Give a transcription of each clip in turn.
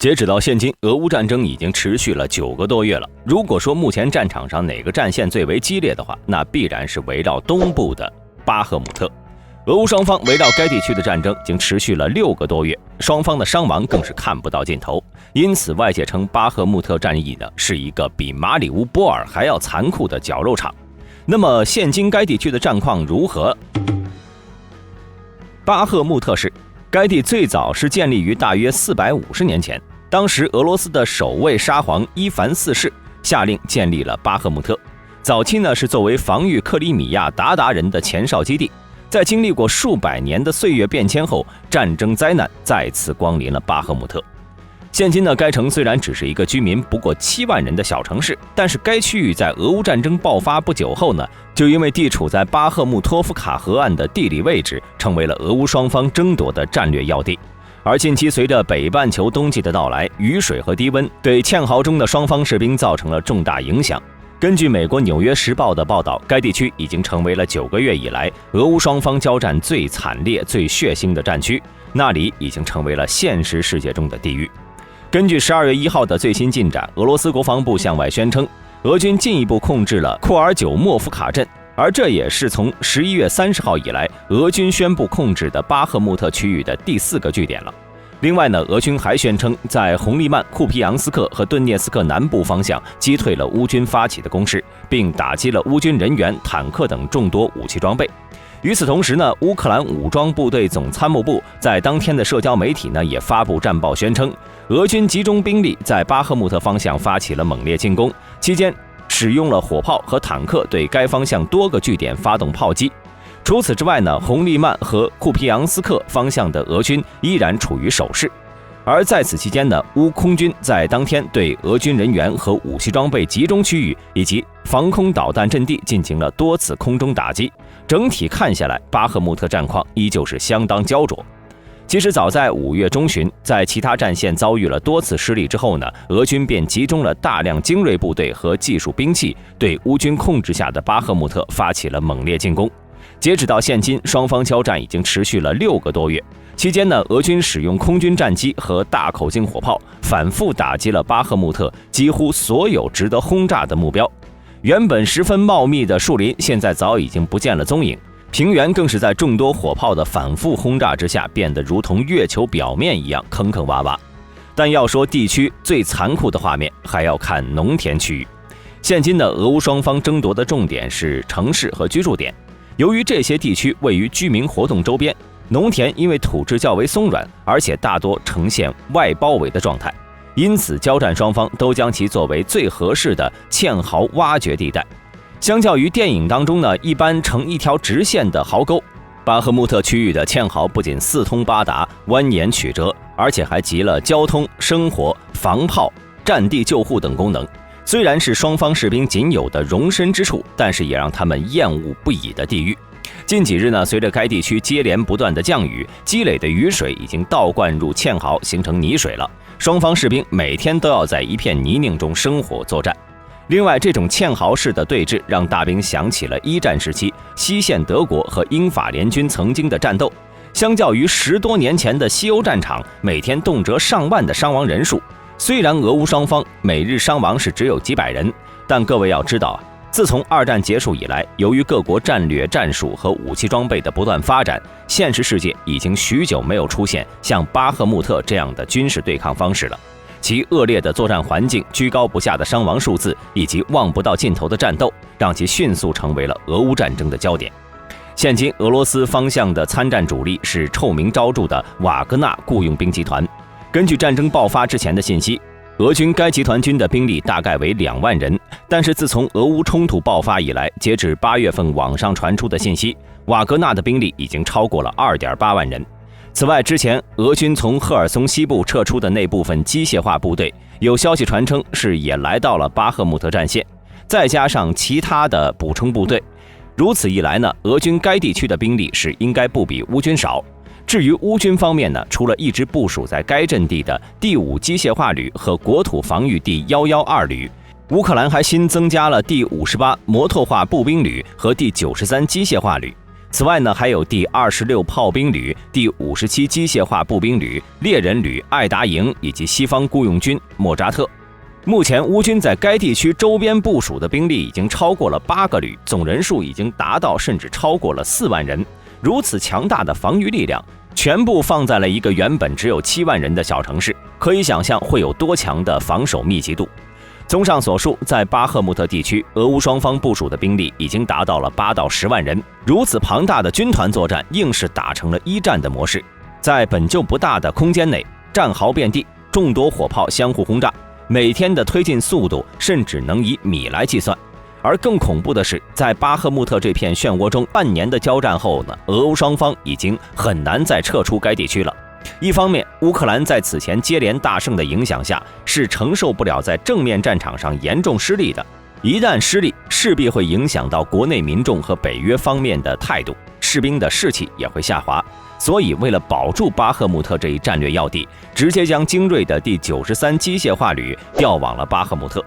截止到现今，俄乌战争已经持续了9个多月了。如果说目前战场上哪个战线最为激烈的话，那必然是围绕东部的巴赫姆特。俄乌双方围绕该地区的战争已经持续了6个多月，双方的伤亡更是看不到尽头。因此，外界称巴赫穆特战役呢是一个比马里乌波尔还要残酷的绞肉场。那么，现今该地区的战况如何？巴赫穆特市，该地最早是建立于大约450年前。当时，俄罗斯的首位沙皇伊凡4世下令建立了巴赫穆特。早期呢是作为防御克里米亚鞑靼人的前哨基地，在经历过数百年的岁月变迁后，战争灾难再次光临了巴赫穆特。现今呢，该城虽然只是一个居民不过7万人的小城市，但是该区域在俄乌战争爆发不久后呢，就因为地处在巴赫穆托夫卡河岸的地理位置，成为了俄乌双方争夺的战略要地。而近期随着北半球冬季的到来，雨水和低温对堑壕中的双方士兵造成了重大影响。根据美国《纽约时报》的报道，该地区已经成为了9个月以来俄乌双方交战最惨烈、最血腥的战区，那里已经成为了现实世界中的地狱。根据12月1号的最新进展，俄罗斯国防部向外宣称，俄军进一步控制了库尔久莫夫卡镇，而这也是从11月30号以来，俄军宣布控制的巴赫穆特区域的第4个据点了。另外呢，俄军还宣称在红利曼、库皮扬斯克和顿涅斯克南部方向击退了乌军发起的攻势，并打击了乌军人员、坦克等众多武器装备。与此同时呢，乌克兰武装部队总参谋部在当天的社交媒体呢也发布战报宣称，俄军集中兵力在巴赫穆特方向发起了猛烈进攻，期间使用了火炮和坦克对该方向多个据点发动炮击。除此之外呢，红利曼和库皮扬斯克方向的俄军依然处于守势。而在此期间呢，乌空军在当天对俄军人员和武器装备集中区域以及防空导弹阵地进行了多次空中打击。整体看下来，巴赫穆特战况依旧是相当焦灼。其实早在5月中旬，在其他战线遭遇了多次失利之后呢，俄军便集中了大量精锐部队和技术兵器，对乌军控制下的巴赫穆特发起了猛烈进攻。截止到现今，双方交战已经持续了6个多月。期间呢，俄军使用空军战机和大口径火炮，反复打击了巴赫穆特几乎所有值得轰炸的目标。原本十分茂密的树林，现在早已经不见了踪影。平原更是在众多火炮的反复轰炸之下，变得如同月球表面一样坑坑洼洼。但要说地区最残酷的画面，还要看农田区域。现今的俄乌双方争夺的重点是城市和居住点。由于这些地区位于居民活动周边，农田因为土质较为松软，而且大多呈现外包围的状态，因此交战双方都将其作为最合适的堑壕挖掘地带。相较于电影当中呢一般呈一条直线的壕沟，巴赫穆特区域的堑壕不仅四通八达、蜿蜒曲折，而且还集了交通、生活、防炮、战地救护等功能。虽然是双方士兵仅有的容身之处，但是也让他们厌恶不已的地狱。近几日呢，随着该地区接连不断的降雨，积累的雨水已经倒灌入堑壕，形成泥水了。双方士兵每天都要在一片泥泞中生活作战。另外，这种堑壕式的对峙让大兵想起了1战时期西线德国和英法联军曾经的战斗。相较于10多年前的西欧战场，每天动辄上万的伤亡人数。虽然俄乌双方每日伤亡是只有几百人，但各位要知道，自从2战结束以来，由于各国战略、战术和武器装备的不断发展，现实世界已经许久没有出现像巴赫穆特这样的军事对抗方式了。其恶劣的作战环境、居高不下的伤亡数字以及望不到尽头的战斗，让其迅速成为了俄乌战争的焦点。现今俄罗斯方向的参战主力是臭名昭著的瓦格纳雇佣兵集团。根据战争爆发之前的信息，俄军该集团军的兵力大概为2万人，但是自从俄乌冲突爆发以来，截至8月份网上传出的信息，瓦格纳的兵力已经超过了2.8万人。此外，之前俄军从赫尔松西部撤出的那部分机械化部队，有消息传称是也来到了巴赫穆特战线，再加上其他的补充部队，如此一来呢，俄军该地区的兵力是应该不比乌军少。至于乌军方面呢，除了一直部署在该阵地的第5机械化旅和国土防御第112旅，乌克兰还新增加了第58摩托化步兵旅和第93机械化旅。此外呢，还有第26炮兵旅、第57机械化步兵旅、猎人旅艾达营以及西方雇佣军莫扎特。目前乌军在该地区周边部署的兵力已经超过了8个旅，总人数已经达到甚至超过了4万人。如此强大的防御力量，全部放在了一个原本只有7万人的小城市，可以想象会有多强的防守密集度。综上所述，在巴赫穆特地区，俄乌双方部署的兵力已经达到了8到10万人。如此庞大的军团作战，硬是打成了一战的模式。在本就不大的空间内，战壕遍地，众多火炮相互轰炸，每天的推进速度甚至能以米来计算。而更恐怖的是，在巴赫穆特这片漩涡中，半年的交战后呢，俄乌双方已经很难再撤出该地区了。一方面，乌克兰在此前接连大胜的影响下，是承受不了在正面战场上严重失利的。一旦失利，势必会影响到国内民众和北约方面的态度，士兵的士气也会下滑。所以，为了保住巴赫穆特这一战略要地，直接将精锐的第93机械化旅调往了巴赫穆特。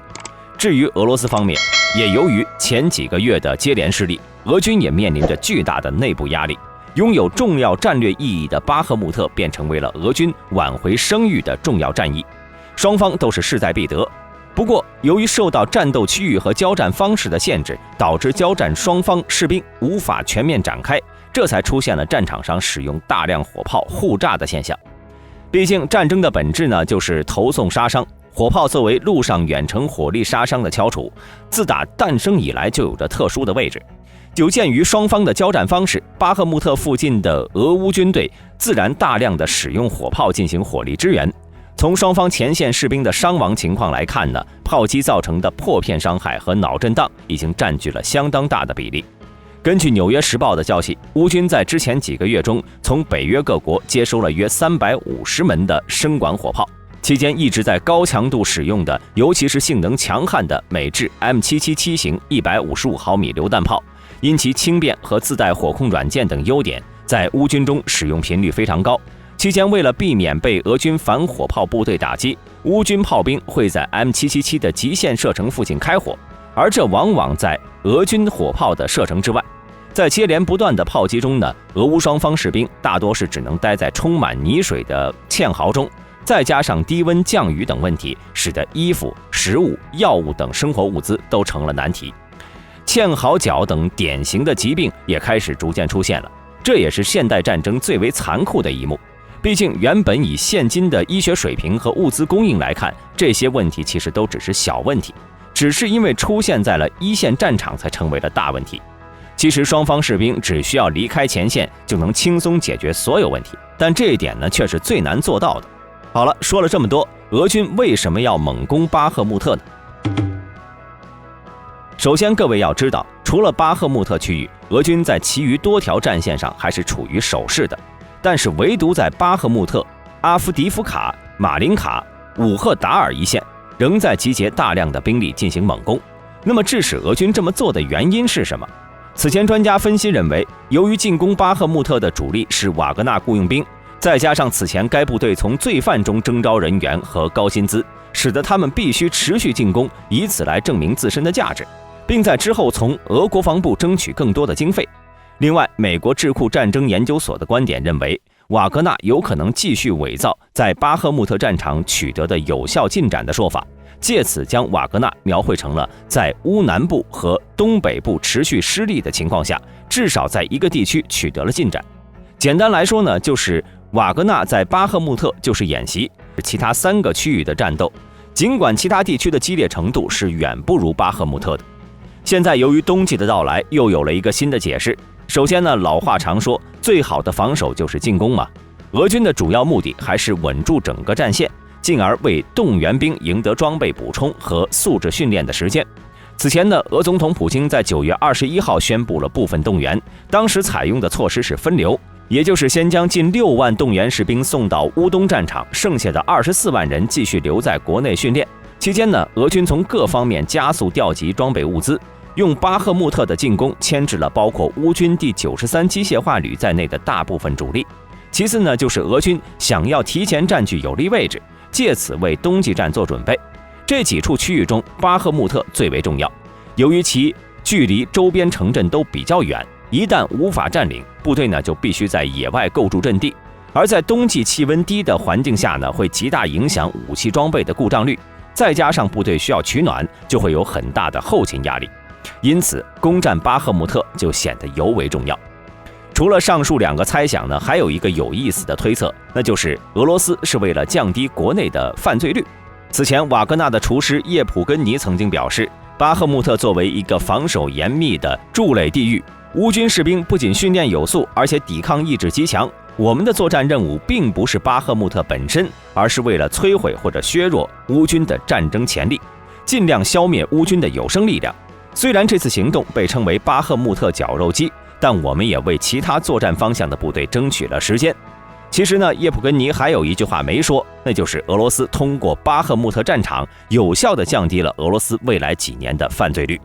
至于俄罗斯方面，也由于前几个月的接连失利，俄军也面临着巨大的内部压力。拥有重要战略意义的巴赫穆特便成为了俄军挽回声誉的重要战役，双方都是势在必得。不过，由于受到战斗区域和交战方式的限制，导致交战双方士兵无法全面展开，这才出现了战场上使用大量火炮互炸的现象。毕竟，战争的本质呢，就是投送杀伤。火炮作为陆上远程火力杀伤的翘楚，自打诞生以来就有着特殊的位置。有鉴于双方的交战方式，巴赫穆特附近的俄乌军队自然大量的使用火炮进行火力支援。从双方前线士兵的伤亡情况来看呢，炮击造成的破片伤害和脑震荡已经占据了相当大的比例。根据《纽约时报》的消息，乌军在之前几个月中，从北约各国接收了约350门的声管火炮，期间一直在高强度使用的，尤其是性能强悍的美制 M777型155毫米榴弹炮。因其轻便和自带火控软件等优点，在乌军中使用频率非常高。期间，为了避免被俄军反火炮部队打击，乌军炮兵会在 M777的极限射程附近开火，而这往往在俄军火炮的射程之外。在接连不断的炮击中呢，俄乌双方士兵大多是只能待在充满泥水的堑壕中，再加上低温降雨等问题，使得衣服、食物、药物等生活物资都成了难题。堑壕脚等典型的疾病也开始逐渐出现了，这也是现代战争最为残酷的一幕。毕竟，原本以现今的医学水平和物资供应来看，这些问题其实都只是小问题，只是因为出现在了一线战场才成为了大问题。其实，双方士兵只需要离开前线，就能轻松解决所有问题，但这一点呢，却是最难做到的。好了，说了这么多，俄军为什么要猛攻巴赫穆特呢？首先，各位要知道，除了巴赫穆特区域，俄军在其余多条战线上还是处于守势的，但是唯独在巴赫穆特、阿夫迪夫卡、马林卡、武赫达尔一线，仍在集结大量的兵力进行猛攻。那么，致使俄军这么做的原因是什么？此前专家分析认为，由于进攻巴赫穆特的主力是瓦格纳雇佣兵，再加上此前该部队从罪犯中征召人员和高薪资，使得他们必须持续进攻，以此来证明自身的价值，并在之后从俄国防部争取更多的经费。另外，美国智库战争研究所的观点认为，瓦格纳有可能继续伪造在巴赫穆特战场取得的有效进展的说法，借此将瓦格纳描绘成了在乌南部和东北部持续失利的情况下，至少在一个地区取得了进展。简单来说呢，就是瓦格纳在巴赫穆特就是演习，其他3个区域的战斗，尽管其他地区的激烈程度是远不如巴赫穆特的。现在由于冬季的到来，又有了一个新的解释。首先呢，老话常说，最好的防守就是进攻嘛。俄军的主要目的还是稳住整个战线，进而为动员兵赢得装备补充和素质训练的时间。此前呢，俄总统普京在9月21号宣布了部分动员，当时采用的措施是分流，也就是先将近6万动员士兵送到乌东战场，剩下的24万人继续留在国内训练。期间呢，俄军从各方面加速调集装备物资，用巴赫穆特的进攻牵制了包括乌军第93机械化旅在内的大部分主力。其次呢，就是俄军想要提前占据有利位置，借此为冬季战做准备。这几处区域中，巴赫穆特最为重要，由于其距离周边城镇都比较远，一旦无法占领，部队呢就必须在野外构筑阵地，而在冬季气温低的环境下呢，会极大影响武器装备的故障率，再加上部队需要取暖，就会有很大的后勤压力，因此攻占巴赫穆特就显得尤为重要。除了上述2个猜想呢，还有一个有意思的推测，那就是俄罗斯是为了降低国内的犯罪率。此前，瓦格纳的厨师叶普根尼曾经表示，巴赫穆特作为一个防守严密的筑垒地域，乌军士兵不仅训练有素，而且抵抗意志极强。我们的作战任务并不是巴赫穆特本身，而是为了摧毁或者削弱乌军的战争潜力，尽量消灭乌军的有生力量。虽然这次行动被称为巴赫穆特绞肉机，但我们也为其他作战方向的部队争取了时间。其实呢，叶普根尼还有一句话没说，那就是俄罗斯通过巴赫穆特战场有效地降低了俄罗斯未来几年的犯罪率。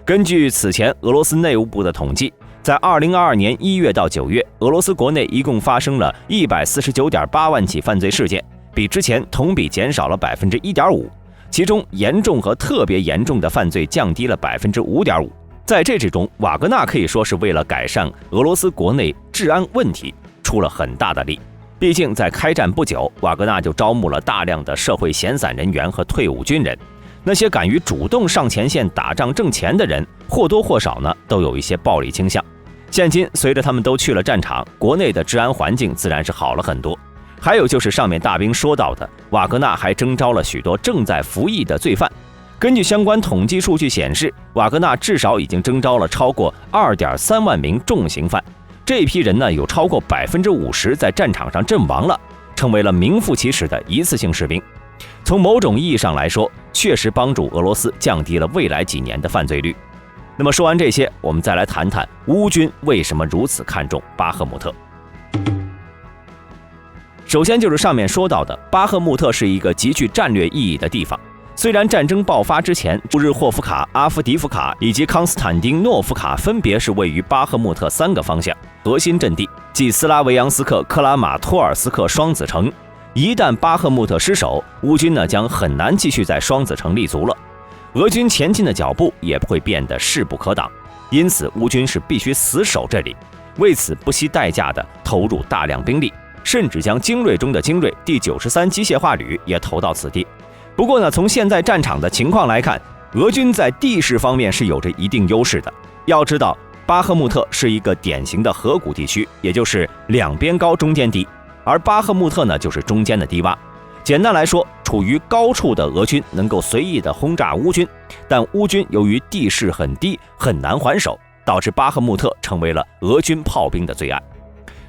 根据此前俄罗斯内务部的统计，在2022年1月到9月，俄罗斯国内一共发生了149.8万起犯罪事件，比之前同比减少了 1.5%， 其中严重和特别严重的犯罪降低了 5.5%。在这之中，瓦格纳可以说是为了改善俄罗斯国内治安问题出了很大的力。毕竟在开战不久，瓦格纳就招募了大量的社会闲散人员和退伍军人，那些敢于主动上前线打仗挣钱的人，或多或少呢都有一些暴力倾向。现今随着他们都去了战场，国内的治安环境自然是好了很多。还有就是上面大兵说到的，瓦格纳还征召了许多正在服役的罪犯。根据相关统计数据显示，瓦格纳至少已经征召了超过 2.3 万名重刑犯，这批人呢有超过 50% 在战场上阵亡了，成为了名副其实的一次性士兵。从某种意义上来说，确实帮助俄罗斯降低了未来几年的犯罪率。那么说完这些，我们再来谈谈乌军为什么如此看重巴赫穆特。首先就是上面说到的，巴赫穆特是一个极具战略意义的地方。虽然战争爆发之前，朱日霍夫卡、阿夫迪夫卡以及康斯坦丁诺夫卡分别是位于巴赫穆特3个方向核心阵地，即斯拉维扬斯克、克拉马托尔斯克双子城。一旦巴赫穆特失守，乌军呢将很难继续在双子城立足了，俄军前进的脚步也会变得势不可挡。因此，乌军是必须死守这里，为此不惜代价的投入大量兵力，甚至将精锐中的精锐第93机械化旅也投到此地。不过呢，从现在战场的情况来看，俄军在地势方面是有着一定优势的。要知道，巴赫穆特是一个典型的河谷地区，也就是两边高中间低，而巴赫穆特呢就是中间的低洼。简单来说，处于高处的俄军能够随意的轰炸乌军，但乌军由于地势很低，很难还手，导致巴赫穆特成为了俄军炮兵的最爱。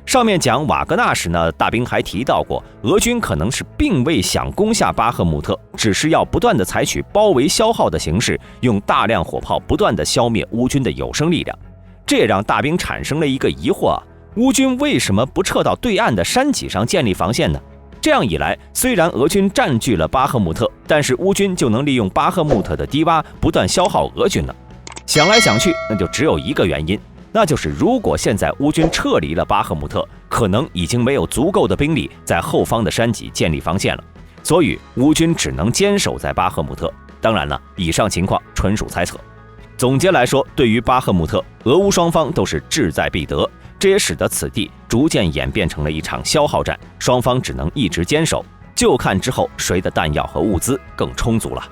上面讲瓦格纳时呢，大兵还提到过，俄军可能是并未想攻下巴赫穆特，只是要不断的采取包围消耗的形式，用大量火炮不断的消灭乌军的有生力量。这也让大兵产生了一个疑惑，乌军为什么不撤到对岸的山脊上建立防线呢？这样一来，虽然俄军占据了巴赫穆特，但是乌军就能利用巴赫穆特的低洼不断消耗俄军了。想来想去，那就只有一个原因，那就是如果现在乌军撤离了巴赫穆特，可能已经没有足够的兵力在后方的山脊建立防线了，所以乌军只能坚守在巴赫穆特。当然了，以上情况纯属猜测。总结来说，对于巴赫穆特，俄乌双方都是志在必得，这也使得此地逐渐演变成了一场消耗战，双方只能一直坚守，就看之后谁的弹药和物资更充足了。